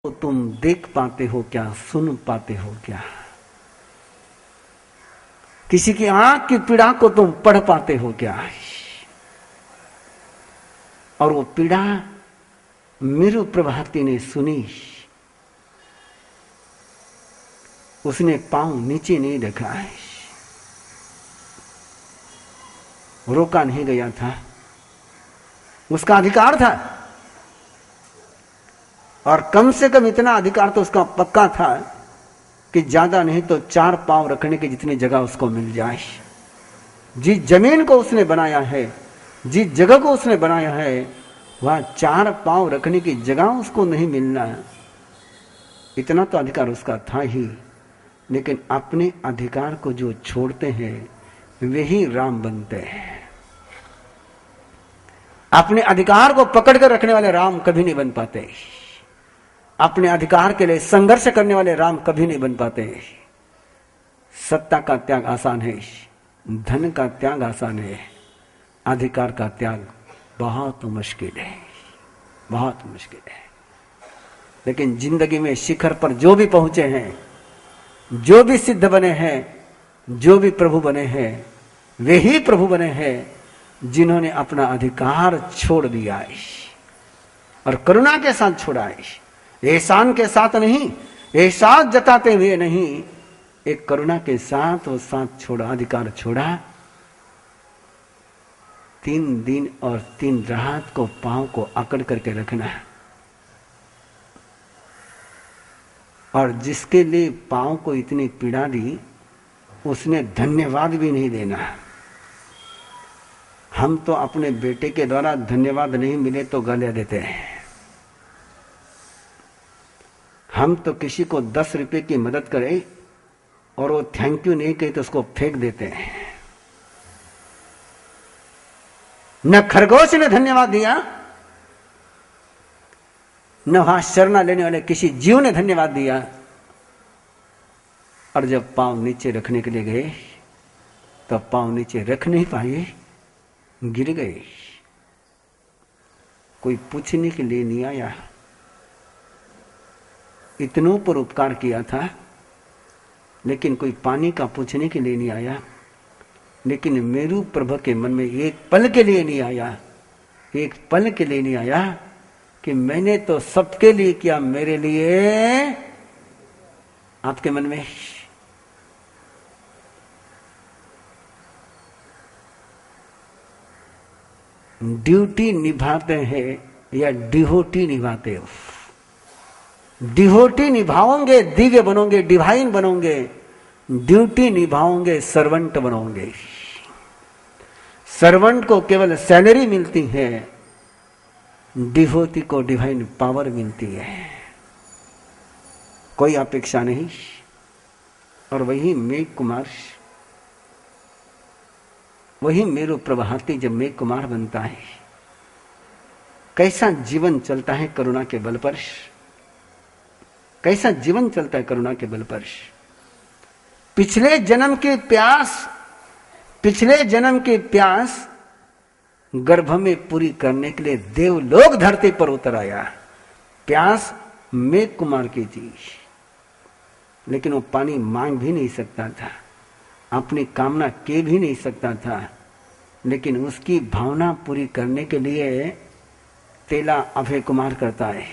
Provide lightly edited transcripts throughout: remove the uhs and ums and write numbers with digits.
तो तुम देख पाते हो क्या, सुन पाते हो क्या? किसी की आंख की पीड़ा को तुम पढ़ पाते हो क्या? और वो पीड़ा मेरु प्रभाती ने सुनी। उसने पांव नीचे नहीं रखा है, रोका नहीं गया था, उसका अधिकार था। और कम से कम इतना अधिकार तो उसका पक्का था कि ज्यादा नहीं तो 4 पांव रखने की जितनी जगह उसको मिल जाए। जिस जमीन को उसने बनाया है, जिस जगह को उसने बनाया है, वह 4 पांव रखने की जगह उसको नहीं मिलना। इतना तो अधिकार उसका था ही। लेकिन अपने अधिकार को जो छोड़ते हैं वे ही राम बनते हैं। अपने अधिकार को पकड़ कर रखने वाले राम कभी नहीं बन पाते। अपने अधिकार के लिए संघर्ष करने वाले राम कभी नहीं बन पाते। सत्ता का त्याग आसान है, धन का त्याग आसान है, अधिकार का त्याग बहुत मुश्किल है, बहुत मुश्किल है। लेकिन जिंदगी में शिखर पर जो भी पहुंचे हैं, जो भी सिद्ध बने हैं, जो भी प्रभु बने हैं, वे ही प्रभु बने हैं जिन्होंने अपना अधिकार छोड़ दिया है और करुणा के साथ छोड़ा है। एहसान के साथ नहीं, एहसास जताते हुए नहीं, एक करुणा के साथ वो साथ छोड़ा, अधिकार छोड़ा। 3 दिन और 3 रात को पांव को अकड़ करके रखना, और जिसके लिए पांव को इतनी पीड़ा दी उसने धन्यवाद भी नहीं देना। हम तो अपने बेटे के द्वारा धन्यवाद नहीं मिले तो गालियां देते हैं। हम तो किसी को 10 रुपए की मदद करें और वो थैंक यू नहीं कहे तो उसको फेंक देते हैं। न खरगोश ने धन्यवाद दिया, न वहां शरणा लेने वाले किसी जीव ने धन्यवाद दिया। और जब पांव नीचे रखने के लिए गए तो पांव नीचे रख नहीं पाए, गिर गए। कोई पूछने के लिए नहीं आया। इतनों पर उपकार किया था, लेकिन कोई पानी का पूछने के लिए नहीं आया। लेकिन मेरु प्रभु के मन में एक पल के लिए नहीं आया, एक पल के लिए नहीं आया कि मैंने तो सबके लिए किया, मेरे लिए। आपके मन में ड्यूटी निभाते हैं या डिवोटी निभाते हो? डिवोटी निभाओगे दिव्य बनोगे, डिवाइन बनोगे। ड्यूटी निभाओगे सर्वेंट बनोगे। सर्वेंट को केवल सैलरी मिलती है, डिवोटी को डिवाइन पावर मिलती है, कोई अपेक्षा नहीं। और वही मेघ कुमार, वही मेरु प्रभाती जब मेघ कुमार बनता है, कैसा जीवन चलता है करुणा के बल पर, कैसा जीवन चलता है करुणा के बल पर। पिछले जन्म की प्यास, पिछले जन्म की प्यास गर्भ में पूरी करने के लिए देवलोक धरती पर उतर आया। प्यास मेघ कुमार की थी, लेकिन वो पानी मांग भी नहीं सकता था, अपनी कामना के भी नहीं सकता था। लेकिन उसकी भावना पूरी करने के लिए तेला अभय कुमार करता है,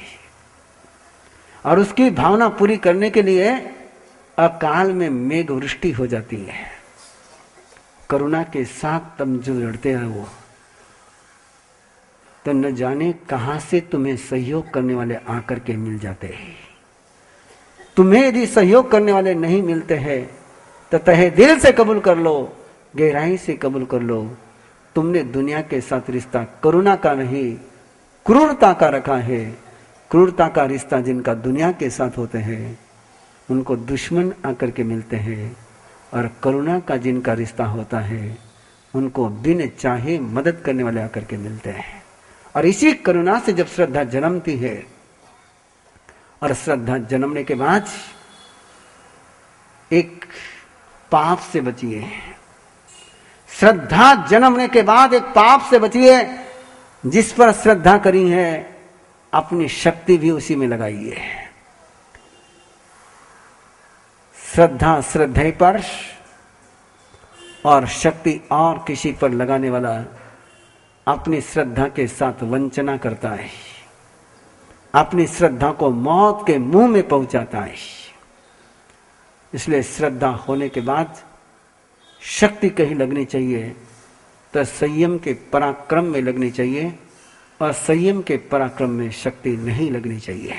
और उसकी भावना पूरी करने के लिए अकाल में मेघ वृष्टि हो जाती है। करुणा के साथ तब जो लड़ते हैं वो, तो न जाने कहां से तुम्हें सहयोग करने वाले आकर के मिल जाते हैं। तुम्हें यदि सहयोग करने वाले नहीं मिलते हैं तो तहे दिल से कबूल कर लो, गहराई से कबूल कर लो, तुमने दुनिया के साथ रिश्ता करुणा का नहीं क्रूरता का रखा है। क्रूरता का रिश्ता जिनका दुनिया के साथ होते हैं उनको दुश्मन आकर के मिलते हैं, और करुणा का जिनका रिश्ता होता है उनको बिन चाहे मदद करने वाले आकर के मिलते हैं। और इसी करुणा से जब श्रद्धा जन्मती है, और श्रद्धा जन्मने के बाद एक पाप से बचिए। श्रद्धा जन्मने के बाद एक पाप से बचिए। जिस पर श्रद्धा करी है अपनी शक्ति भी उसी में लगाइए। श्रद्धा श्रद्धेय पर और शक्ति और किसी पर लगाने वाला अपनी श्रद्धा के साथ वंचना करता है, अपनी श्रद्धा को मौत के मुंह में पहुंचाता है। इसलिए श्रद्धा होने के बाद शक्ति कहीं लगनी चाहिए तो संयम के पराक्रम में लगनी चाहिए, और संयम के पराक्रम में शक्ति नहीं लगनी चाहिए।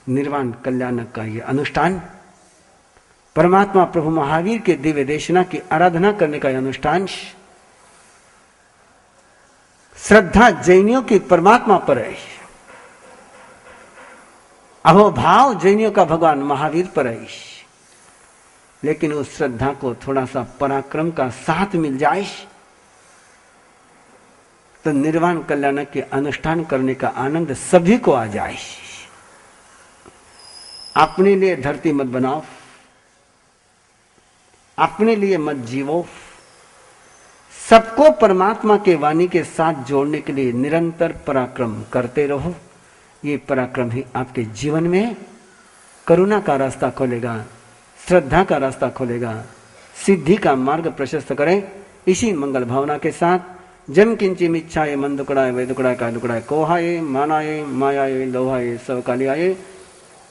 निर्वाण कल्याणक का यह अनुष्ठान, परमात्मा प्रभु महावीर के दिव्य देशना की आराधना करने का यह अनुष्ठान, श्रद्धा जैनियों की परमात्मा पर है, अहोभाव जैनियों का भगवान महावीर पर है। लेकिन उस श्रद्धा को थोड़ा सा पराक्रम का साथ मिल जाए तो निर्वाण कल्याण के अनुष्ठान करने का आनंद सभी को आ जाए। अपने लिए धरती मत बनाओ, अपने लिए मत जीवो, सबको परमात्मा के वाणी के साथ जोड़ने के लिए निरंतर पराक्रम करते रहो। ये पराक्रम ही आपके जीवन में करुणा का रास्ता खोलेगा, श्रद्धा का रास्ता खोलेगा, सिद्धि का मार्ग प्रशस्त करें। इसी मंगल भावना के साथ जम किंची मिच्छाए मन दुकड़ाए वे दुकड़ाए का दुकड़ाए कोहाए मानाए मायाए लोहाए सब कालियाए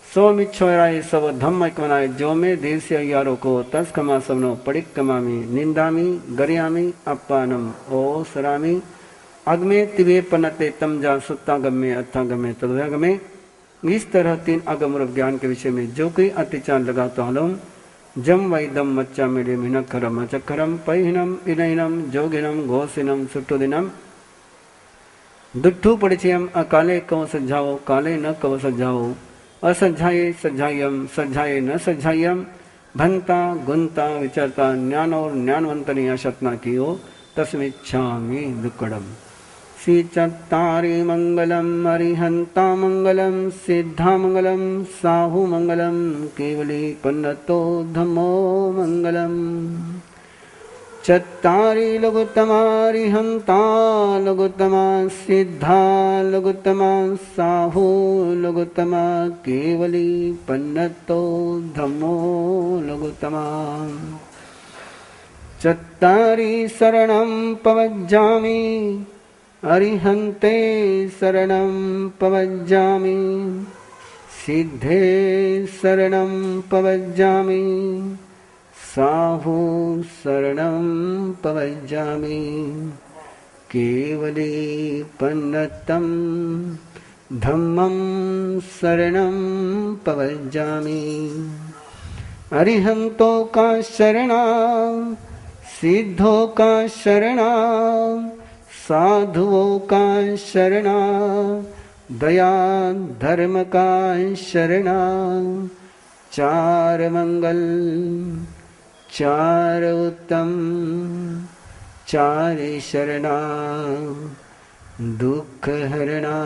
सो मिच्छोराए सब धम्म एकमनाए जो में देर से यारों को तस कमा सबनो पड़िक कमामी निंदामी गरियामी अपानम ओ सरामी अगमे तिवे पनते तम जा सुत्ता गमे अथा गमे तदुया गमे। इस तरह 3 अगम ज्ञान के विषय में जो कोई अतिचार लगा तो हलम जम वैदम मच्चा मेरे मिनखरम अचखरम पैहिनम इनहिनम जोगिनम घोषिनम सुट्टुदिनम दुट्ठू परिचयम अकाले कव सज्जाओ काले न कव सज्जाओ असज्जाए सज्जायम सज्जाए न सज्जायम भंता गुंता विचरता ज्ञान और ज्ञानवंतनी अशतना कियो तस्मिच्छामि दुक्कडम। श्री चत्तारि मंगलम अरिहंता मंगलम सिद्धा मंगलम साहु मंगलम केवली पन्नतो धम्मो मंगलम। चत्तारि लघुत्तमारिहंता लघुत्तमा सिद्धा लघुत्तमा साहु लघुत्तमा केवली पन्नतो धम्मो लघुत्तमा। चत्तारि शरणं पवज्जामि अरिहन्ते शरणं पवज्जामि सिद्धे शरणं पवज्जामि साहु शरणं पवज्जामि केवले पन्नतं धम्मं शरणं पवज्जामि। अरिहंतों का शरणा सिद्धों का शरणा साधुओं का शरणा दया धर्म का शरणा। 4 मंगल 4 उत्तम 4 शरणा दुख हरणा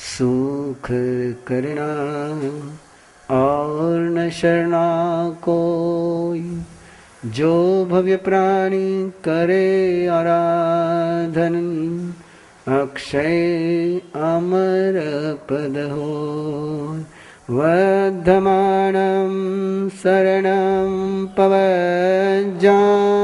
सुख करना और न शरणा कोई। जो भव्य प्राणी करे आराधन अक्षय अमर पद हो। वर्धमानं शरणं पवज्जामि